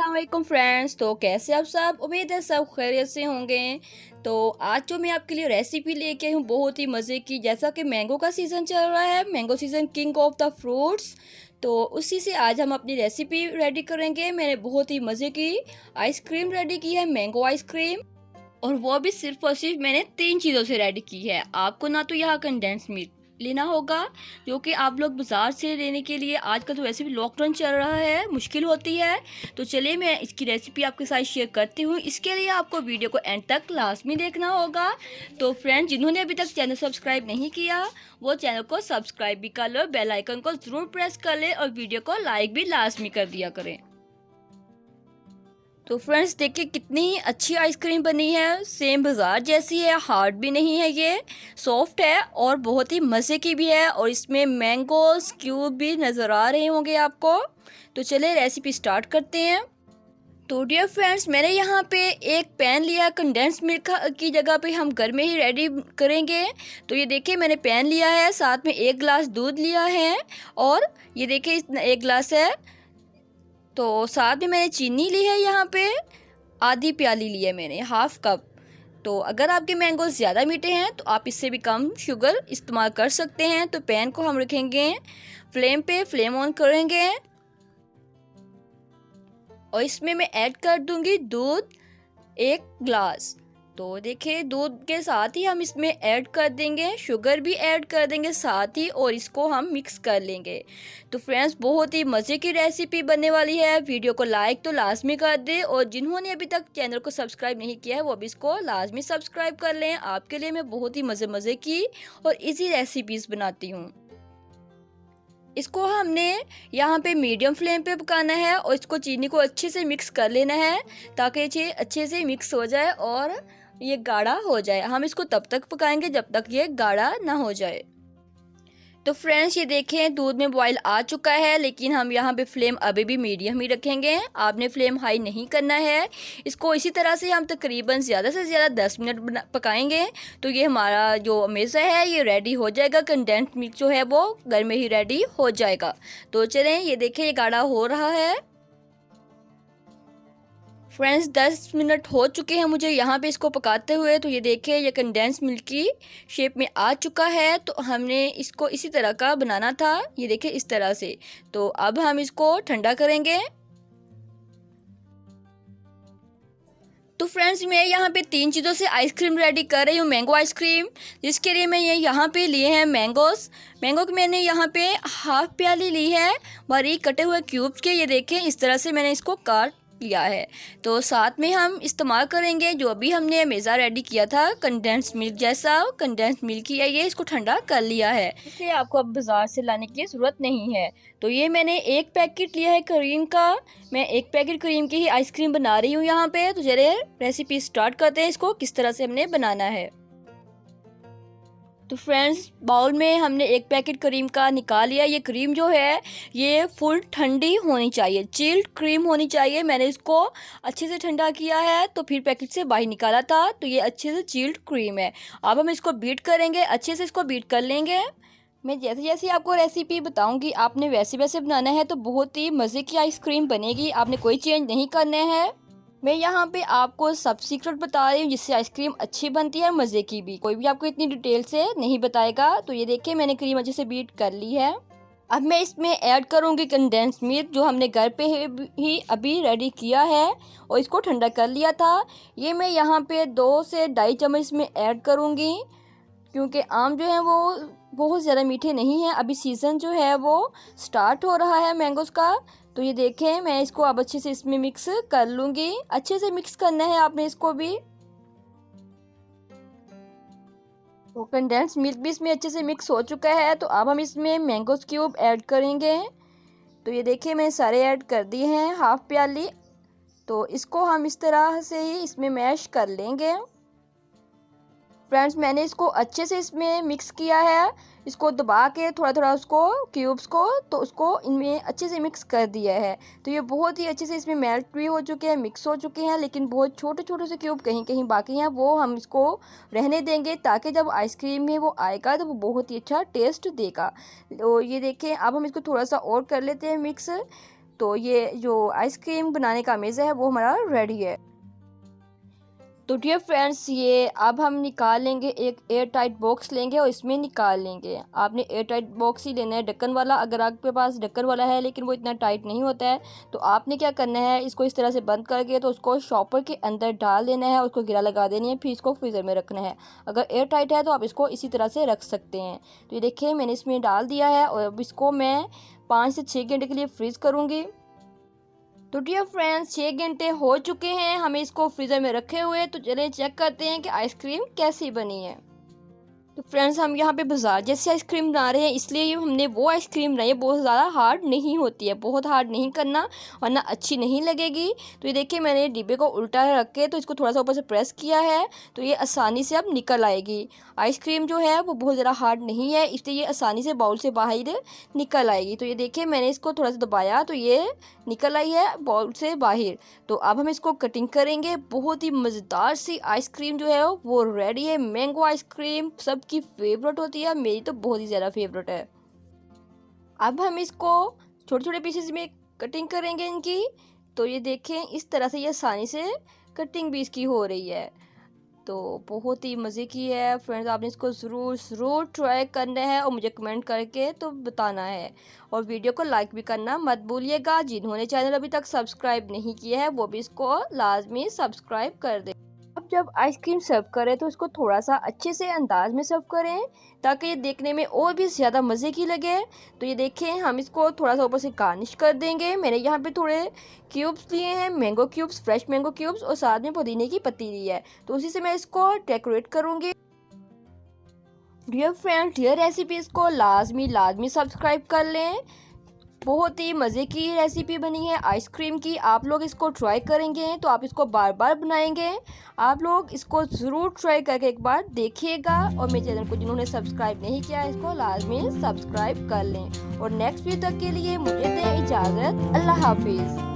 अस्सलाम वालेकुम फ्रेंड्स। तो कैसे आप सब? उम्मीद है सब खैरियत से होंगे। तो आज जो मैं आपके लिए रेसिपी लेके आई हूँ बहुत ही मज़े की, जैसा कि मैंगो का सीज़न चल रहा है, mango season king of the fruits. तो उसी से आज हम अपनी रेसिपी रेडी करेंगे। मैंने बहुत ही मज़े की आइसक्रीम रेडी की है, मैंगो आइसक्रीम। और वो भी सिर्फ और सिर्फ मैंने 3 चीज़ों से रेडी की है। आपको ना तो यहाँ कंडेंस मिल्क लेना होगा, जो कि आप लोग बाज़ार से लेने के लिए आजकल तो वैसे भी लॉकडाउन चल रहा है, मुश्किल होती है। तो चलिए मैं इसकी रेसिपी आपके साथ शेयर करती हूँ। इसके लिए आपको वीडियो को एंड तक लाजमी देखना होगा। तो फ्रेंड्स, जिन्होंने अभी तक चैनल सब्सक्राइब नहीं किया वो चैनल को सब्सक्राइब भी कर लो, बेल आइकन को ज़रूर प्रेस कर ले और वीडियो को लाइक भी लाजमी कर दिया करें। तो फ्रेंड्स, देखिए कितनी अच्छी आइसक्रीम बनी है, सेम बाज़ार जैसी है, हार्ड भी नहीं है, ये सॉफ्ट है और बहुत ही मज़े की भी है। और इसमें मैंगोस क्यूब भी नज़र आ रहे होंगे आपको। तो चलिए रेसिपी स्टार्ट करते हैं। तो डियर फ्रेंड्स, मैंने यहाँ पे एक पैन लिया, कंडेंस मिल्क की जगह पे हम घर में ही रेडी करेंगे। तो ये देखिए मैंने पैन लिया है, साथ में 1 गिलास दूध लिया है और ये देखिए इतना 1 गिलास है। तो साथ में मैंने चीनी ली है, यहाँ पे आधी प्याली ली है मैंने, हाफ कप। तो अगर आपके मैंगो ज़्यादा मीठे हैं तो आप इससे भी कम शुगर इस्तेमाल कर सकते हैं। तो पैन को हम रखेंगे फ्लेम पे, फ्लेम ऑन करेंगे और इसमें मैं ऐड कर दूंगी दूध 1 गिलास। तो देखिए दूध के साथ ही हम इसमें ऐड कर देंगे शुगर भी ऐड कर देंगे साथ ही, और इसको हम मिक्स कर लेंगे। तो फ्रेंड्स, बहुत ही मज़े की रेसिपी बनने वाली है। वीडियो को लाइक तो लाजमी कर दे और जिन्होंने अभी तक चैनल को सब्सक्राइब नहीं किया है वो भी इसको लाजमी सब्सक्राइब कर लें। आपके लिए मैं बहुत ही मज़े की और ईजी रेसिपीज़ बनाती हूँ। इसको हमने यहाँ पे मीडियम फ्लेम पे पकाना है और इसको चीनी को अच्छे से मिक्स कर लेना है ताकि ये अच्छे से मिक्स हो जाए और ये गाढ़ा हो जाए। हम इसको तब तक पकाएंगे जब तक ये गाढ़ा ना हो जाए। तो फ्रेंड्स, ये देखें दूध में बॉईल आ चुका है, लेकिन हम यहाँ पे फ्लेम अभी भी मीडियम ही रखेंगे। आपने फ्लेम हाई नहीं करना है। इसको इसी तरह से हम तकरीबन ज़्यादा से ज़्यादा 10 मिनट पकाएंगे। तो ये हमारा जो मेज़ा है ये रेडी हो जाएगा। कंडेंस मिल्क जो है वो घर में ही रेडी हो जाएगा। तो चलें, ये देखें ये गाढ़ा हो रहा है। फ्रेंड्स, 10 मिनट हो चुके हैं मुझे यहाँ पे इसको पकाते हुए। तो ये देखिए ये कंडेंस मिल्क की शेप में आ चुका है। तो हमने इसको इसी तरह का बनाना था, ये देखिए इस तरह से। तो अब हम इसको ठंडा करेंगे। तो फ्रेंड्स, मैं यहाँ पे 3 चीज़ों से आइसक्रीम रेडी कर रही हूँ, मैंगो आइसक्रीम, जिसके लिए मैं ये यहाँ पे लिए हैं मैंगोस। मैंगो की मैंने यहाँ पे हाफ प्याली ली है, बारीक कटे हुए क्यूब्स के। ये देखें इस तरह से मैंने इसको काट लिया है। तो साथ में हम इस्तेमाल करेंगे जो अभी हमने मेज़ा रेडी किया था, कंडेंस मिल्क जैसा कंडेंस मिल्क ही है ये, इसको ठंडा कर लिया है, इसलिए आपको अब बाज़ार से लाने की ज़रूरत नहीं है। तो ये मैंने 1 पैकेट लिया है क्रीम का। मैं 1 पैकेट क्रीम की ही आइसक्रीम बना रही हूँ यहाँ पे। तो चलिए रेसिपी स्टार्ट करते हैं, इसको किस तरह से हमने बनाना है। तो फ्रेंड्स, बाउल में हमने 1 पैकेट क्रीम का निकाल लिया। ये क्रीम जो है ये फुल ठंडी होनी चाहिए, चिल्ड क्रीम होनी चाहिए। मैंने इसको अच्छे से ठंडा किया है तो फिर पैकेट से बाहर निकाला था। तो ये अच्छे से चिल्ड क्रीम है। अब हम इसको बीट करेंगे, अच्छे से इसको बीट कर लेंगे। मैं जैसे जैसे आपको रेसिपी बताऊंगी आपने वैसे वैसे बनाना है, तो बहुत ही मज़े की आइसक्रीम बनेगी। आपने कोई चेंज नहीं करना है। मैं यहाँ पे आपको सब सीक्रेट बता रही हूँ जिससे आइसक्रीम अच्छी बनती है, मज़े की भी। कोई भी आपको इतनी डिटेल से नहीं बताएगा। तो ये देखिए मैंने क्रीम अच्छे से बीट कर ली है। अब मैं इसमें ऐड करूँगी कंडेंस मिल्क जो हमने घर पे ही अभी रेडी किया है और इसको ठंडा कर लिया था। ये मैं यहाँ पे 2 से 2.5 चम्मच इसमें ऐड करूँगी, क्योंकि आम जो है वो बहुत ज़्यादा मीठे नहीं हैं। अभी सीज़न जो है वो स्टार्ट हो रहा है मैंगोज़ का। तो ये देखें मैं इसको अब अच्छे से इसमें मिक्स कर लूँगी। अच्छे से मिक्स करना है आपने इसको भी। तो कंडेंस मिल्क भी इसमें अच्छे से मिक्स हो चुका है। तो अब हम इसमें मैंगोज़ क्यूब ऐड करेंगे। तो ये देखिए मैंने सारे ऐड कर दिए हैं, हाफ प्याली। तो इसको हम इस तरह से ही इसमें मैश कर लेंगे। फ्रेंड्स, मैंने इसको अच्छे से इसमें मिक्स किया है, इसको दबा के थोड़ा थोड़ा उसको क्यूब्स को, तो उसको इनमें अच्छे से मिक्स कर दिया है। तो ये बहुत ही अच्छे से इसमें मेल्ट भी हो चुके हैं, मिक्स हो चुके हैं, लेकिन बहुत छोटे छोटे से क्यूब कहीं कहीं बाकी हैं, वो हम इसको रहने देंगे ताकि जब आइसक्रीम में वो आएगा तो वो बहुत ही अच्छा टेस्ट देगा। तो ये देखें अब हम इसको थोड़ा सा और कर लेते हैं मिक्स। तो ये जो आइसक्रीम बनाने का मेज़ा है वो हमारा रेडी है। तो डियर फ्रेंड्स, ये अब हम निकाल लेंगे, एक एयर टाइट बॉक्स लेंगे और इसमें निकाल लेंगे। आपने एयर टाइट बॉक्स ही लेना है, ढक्कन वाला। अगर आपके पास ढक्कन वाला है लेकिन वो इतना टाइट नहीं होता है, तो आपने क्या करना है, इसको इस तरह से बंद करके तो उसको शॉपर के अंदर डाल देना है, उसको गिरा लगा देनी है, फिर इसको फ्रीज़र में रखना है। अगर एयर टाइट है तो आप इसको इसी तरह से रख सकते हैं। तो ये देखिए मैंने इसमें डाल दिया है और अब इसको मैं 5 से 6 घंटे के लिए फ्रीज़ करूँगी। तो डियर फ्रेंड्स, 6 घंटे हो चुके हैं हमें इसको फ्रीज़र में रखे हुए। तो चलिए चेक करते हैं कि आइसक्रीम कैसी बनी है। तो फ्रेंड्स, हम यहाँ पे बाजार जैसी आइसक्रीम बना रहे हैं, इसलिए ये हमने वो आइसक्रीम बनाई है। बहुत ज़्यादा हार्ड नहीं होती है, बहुत हार्ड नहीं करना वरना अच्छी नहीं लगेगी। तो ये देखिए मैंने डिब्बे को उल्टा रख के तो इसको थोड़ा सा ऊपर से प्रेस किया है, तो ये आसानी से अब निकल आएगी। आइसक्रीम जो है वो बहुत ज़्यादा हार्ड नहीं है, इसलिए ये आसानी से बाउल से बाहर निकल आएगी। तो ये देखिए मैंने इसको थोड़ा सा दबाया तो ये निकल आई है बाउल से बाहर। तो अब हम इसको कटिंग करेंगे। बहुत ही मज़ेदार सी आइसक्रीम जो है वो रेडी है। मैंगो आइसक्रीम सबकी फेवरेट होती है, मेरी तो बहुत ही ज़्यादा फेवरेट है। अब हम इसको छोटे छोटे पीसेस में कटिंग करेंगे इनकी। तो ये देखें इस तरह से ये आसानी से कटिंग भी इसकी हो रही है। तो बहुत ही मज़े की है फ्रेंड्स, आपने इसको ज़रूर ट्राई करना है और मुझे कमेंट करके तो बताना है। और वीडियो को लाइक भी करना मत भूलिएगा। जिन्होंने चैनल अभी तक सब्सक्राइब नहीं किया है वो भी इसको लाजमी सब्सक्राइब कर दें। अब जब आइसक्रीम सर्व करें तो इसको थोड़ा सा अच्छे से अंदाज में सर्व करें ताकि ये देखने में और भी ज़्यादा मज़े की लगे। तो ये देखें हम इसको थोड़ा सा ऊपर से गार्निश कर देंगे। मैंने यहाँ पे थोड़े क्यूब्स लिए हैं, mango cubes, fresh mango cubes, और साथ में पुदीने की पत्ती ली है। तो उसी से मैं इसको डेकोरेट करूँगी। डियर फ्रेंड्स, डियर रेसिपीज़ को लाजमी सब्सक्राइब कर लें। बहुत ही मज़े की रेसिपी बनी है आइसक्रीम की। आप लोग इसको ट्राई करेंगे तो आप इसको बार बार बनाएंगे। आप लोग इसको ज़रूर ट्राई करके एक बार देखिएगा। और मेरे चैनल को जिन्होंने सब्सक्राइब नहीं किया इसको लाजमी सब्सक्राइब कर लें। और नेक्स्ट वीडियो तक के लिए मुझे दें इजाज़त। अल्लाह हाफिज़।